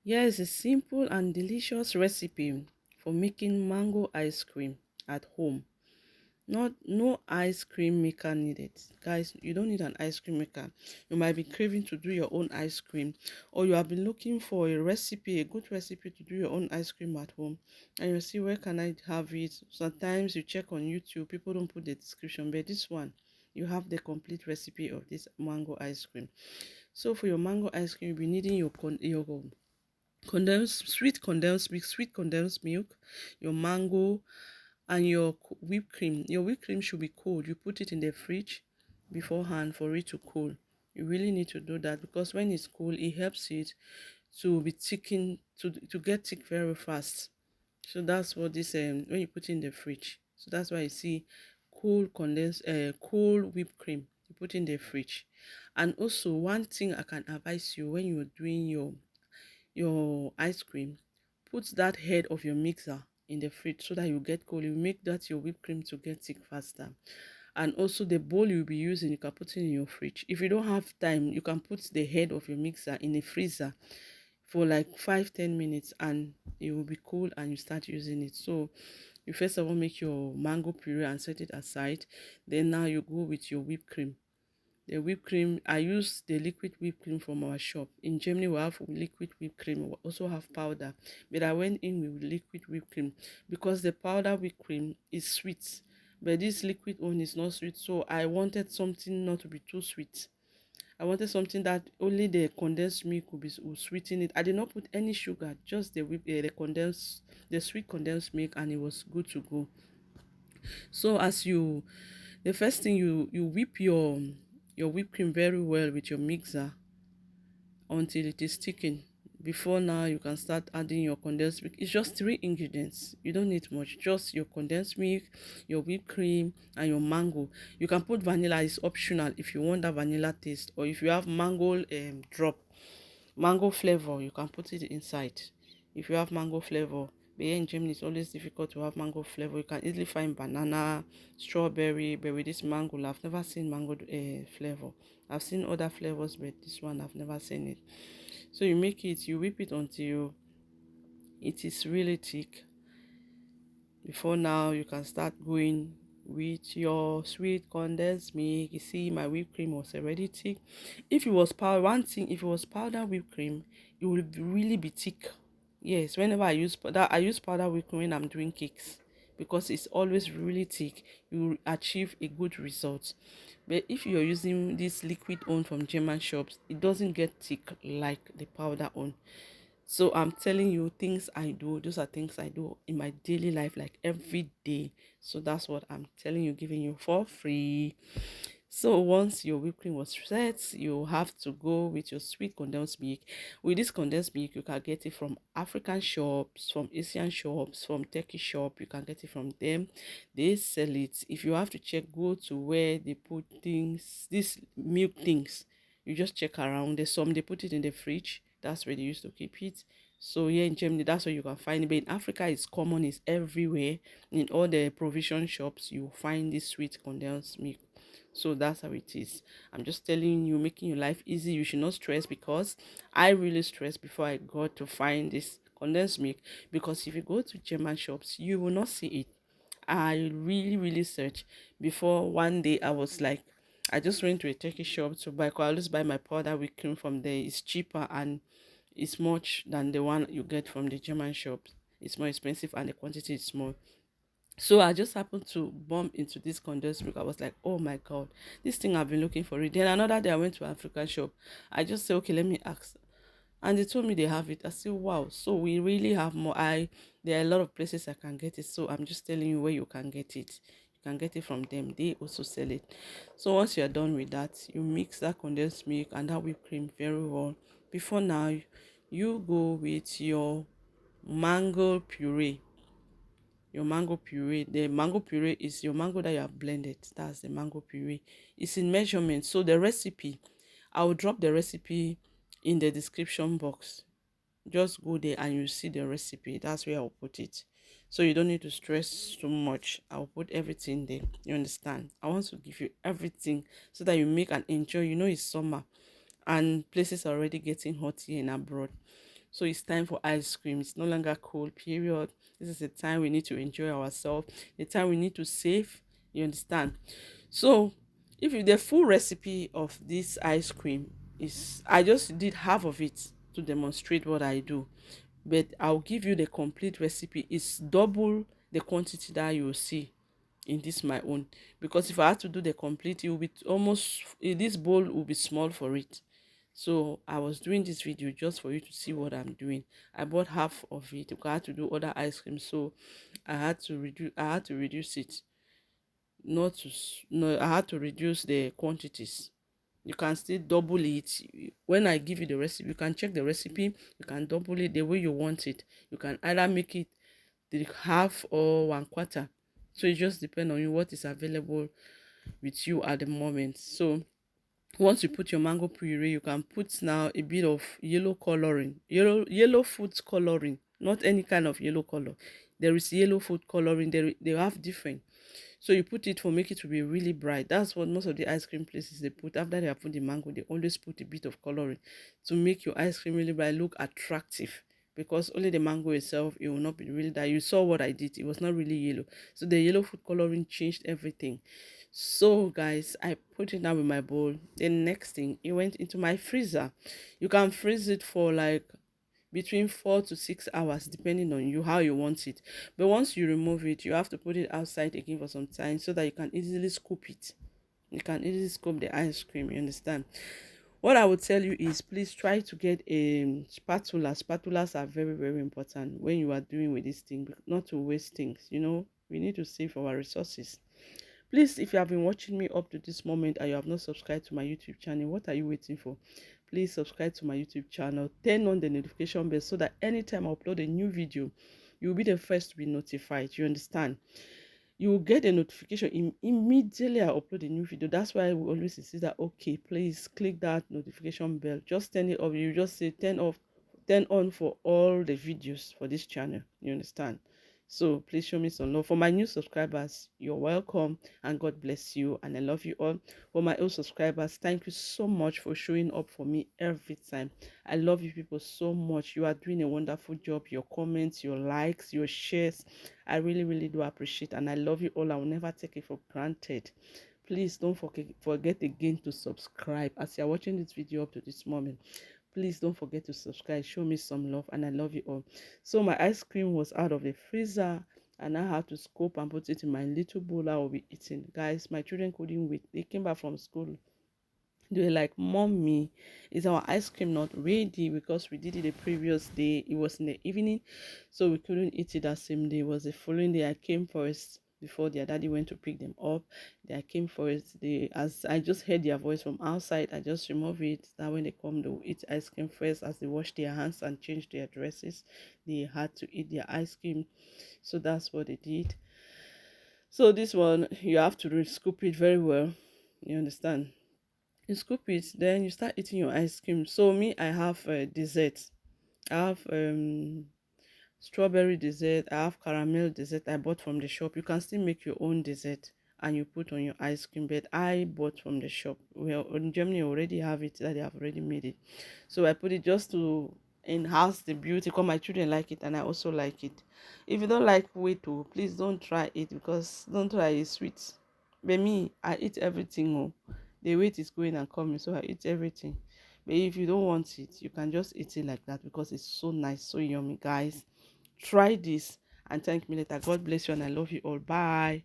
Here is a simple and delicious recipe for making mango ice cream at home. Not no ice cream maker needed. Guys, you don't need an ice cream maker. You might be craving to do your own ice cream, or you have been looking for a recipe, a good recipe to do your own ice cream at home. And you see, where can I have it? Sometimes you check on YouTube, people don't put the description, but this one, you have the complete recipe of this mango ice cream. So for your mango ice cream, you'll be needing your sweet condensed milk, your mango, and your whipped cream. Your whipped cream should be cold. You put it in the fridge beforehand for it to cool. You really need to do that because when it's cool, it helps it to be thickened to get thick very fast. So that's what this when you put in the fridge. So that's why you see cool whipped cream. You put in the fridge. And also one thing I can advise you when you're doing your ice cream, put that head of your mixer in the fridge so that you get cold. You make that your whipped cream to get thick faster. And also the bowl you'll be using, you can put it in your fridge. If you don't have time, you can put the head of your mixer in a freezer for like 5-10 minutes and it will be cool and you start using it. So you first of all make your mango puree and set it aside. Then now you go with your whipped cream. The whipped cream, I use the liquid whipped cream from our shop. In Germany, we have liquid whipped cream. We also have powder. But I went in with liquid whipped cream because the powder whipped cream is sweet. But this liquid one is not sweet. So I wanted something not to be too sweet. I wanted something that only the condensed milk would sweeten it. I did not put any sugar, just the sweet condensed milk, and it was good to go. So the first thing you whip your whipped cream very well with your mixer until it is thickened. Before now, you can start adding your condensed milk. It's just three ingredients. You don't need much. Just your condensed milk, your whipped cream, and your mango. You can put vanilla. It's optional if you want that vanilla taste, or if you have mango mango flavor, you can put it inside. If you have mango flavor, but here in Germany, it's always difficult to have mango flavor. You can easily find banana, strawberry, but with this mango, I've never seen mango flavor. I've seen other flavors, but this one I've never seen it. So you whip it until it is really thick. Before now, you can start going with your sweet condensed milk. You see, my whipped cream was already thick. If it was powder whipped cream, it would really be thick. Yes, whenever I use powder whipped cream when I'm doing cakes because it's always really thick. You will achieve a good result. But if you're using this liquid one from German shops, it doesn't get thick like the powder one. So I'm telling you things I do. Those are things I do in my daily life, like every day. So that's what I'm telling you, giving you for free. So once your whipped cream was set, you have to go with your sweet condensed milk. With this condensed milk, you can get it from African shops, from Asian shops, from Turkish shop. You can get it from them. They sell it. If you have to check, go to where they put things, these milk things. You just check around. There's some they put it in the fridge. That's where they used to keep it. So here in Germany, that's where you can find it. But in Africa, it's common. It's everywhere. In all the provision shops, you find this sweet condensed milk. So that's how it is. I'm just telling you, making your life easy. You should not stress because I really stressed before I got to find this condensed milk. Because if you go to German shops, you will not see it. I really, really searched before one day I was like, I just went to a Turkish shop to buy. 'Cause I always buy my powder whipped cream from there. It's cheaper and it's much than the one you get from the German shops. It's more expensive and the quantity is small. So I just happened to bump into this condensed milk. I was like, oh my god, this thing I've been looking for it. Then another day I went to an African shop. I just said, okay, let me ask. And they told me they have it. I said, wow, so we really have more. There are a lot of places I can get it. So I'm just telling you where you can get it. You can get it from them. They also sell it. So once you're done with that, you mix that condensed milk and that whipped cream very well. Before now, you go with your mango puree. Your mango puree. The mango puree is your mango that you have blended. That's the mango puree. It's in measurement. So the recipe, I will drop the recipe in the description box. Just go there and you see the recipe. That's where I'll put it. So you don't need to stress too much. I'll put everything there. You understand? I want to give you everything so that you make and enjoy. You know it's summer and places are already getting hot here in abroad. So it's time for ice cream. It's no longer cold period. This is the time we need to enjoy ourselves, the time we need to save. You understand? So if you the full recipe of this ice cream is, I just did half of it to demonstrate what I do, but I'll give you the complete recipe. It's double the quantity that you will see in this my own, because if I had to do the complete, it will be almost, this bowl will be small for it. So I was doing this video just for you to see what I'm doing. I bought half of it because I had to do other ice cream, so I had to reduce it. Not to no, I had to reduce the quantities. You can still double it. When I give you the recipe, you can check the recipe. You can double it the way you want it. You can either make it the half or one quarter. So it just depends on you what is available with you at the moment. So once you put your mango puree, you can put now a bit of yellow coloring, yellow food coloring, not any kind of yellow color. There is yellow food coloring. They have different. So you put it for make it to be really bright. That's what most of the ice cream places they put. After they have put the mango, they always put a bit of coloring to make your ice cream really bright, look attractive. Because only the mango itself, it will not be really that. You saw what I did. It was not really yellow. So the yellow food coloring changed everything. So guys, I put it now in my bowl. The next thing, it went into my freezer. You can freeze it for like between 4 to 6 hours depending on you how you want it. But once you remove it, you have to put it outside again for some time so that you can easily scoop it. You can easily scoop the ice cream, you understand? What I would tell you is please try to get a spatula. Spatulas are very, very important when you are doing with this thing, not to waste things. We need to save our resources. Please, if you have been watching me up to this moment and you have not subscribed to my YouTube channel, what are you waiting for? Please subscribe to my YouTube channel. Turn on the notification bell so that anytime I upload a new video, you will be the first to be notified. You understand? You will get a notification immediately I upload a new video. That's why we always insist that, okay, please click that notification bell. Just turn it off. You just say turn off, turn on for all the videos for this channel. You understand? So please show me some love. For my new subscribers, you're welcome and God bless you and I love you all. For my old subscribers, thank you so much for showing up for me every time. I love you people so much. You are doing a wonderful job. Your comments, your likes, your shares, I really, really do appreciate, and I love you all. I will never take it for granted. Please don't forget again to subscribe as you're watching this video up to this moment. Please don't forget to subscribe. Show me some love and I love you all. So my ice cream was out of the freezer and I had to scoop and put it in my little bowl I will be eating. Guys, my children couldn't wait. They came back from school. They were like, Mommy, is our ice cream not ready? Because we did it the previous day. It was in the evening, so we couldn't eat it that same day. It was the following day. I came first before their daddy went to pick them up. I came first. As I just heard their voice from outside, I just removed it. That when they come, they will eat ice cream first. As they wash their hands and change their dresses, they had to eat their ice cream. So that's what they did. So this one, you have to scoop it very well. You understand? You scoop it, then you start eating your ice cream. So me, I have dessert. I have strawberry dessert. I have caramel dessert I bought from the shop. You can still make your own dessert and you put on your ice cream, but I bought from the shop. Well, in Germany I already have it, that they have already made it. So I put it just to enhance the beauty because my children like it and I also like it. If you don't like wheat, please don't try it, because don't try it sweet. But me, I eat everything. The weight is going and coming, so I eat everything. But if you don't want it, you can just eat it like that because it's so nice, so yummy. Guys, try this and thank me later. God bless you and I love you all. Bye.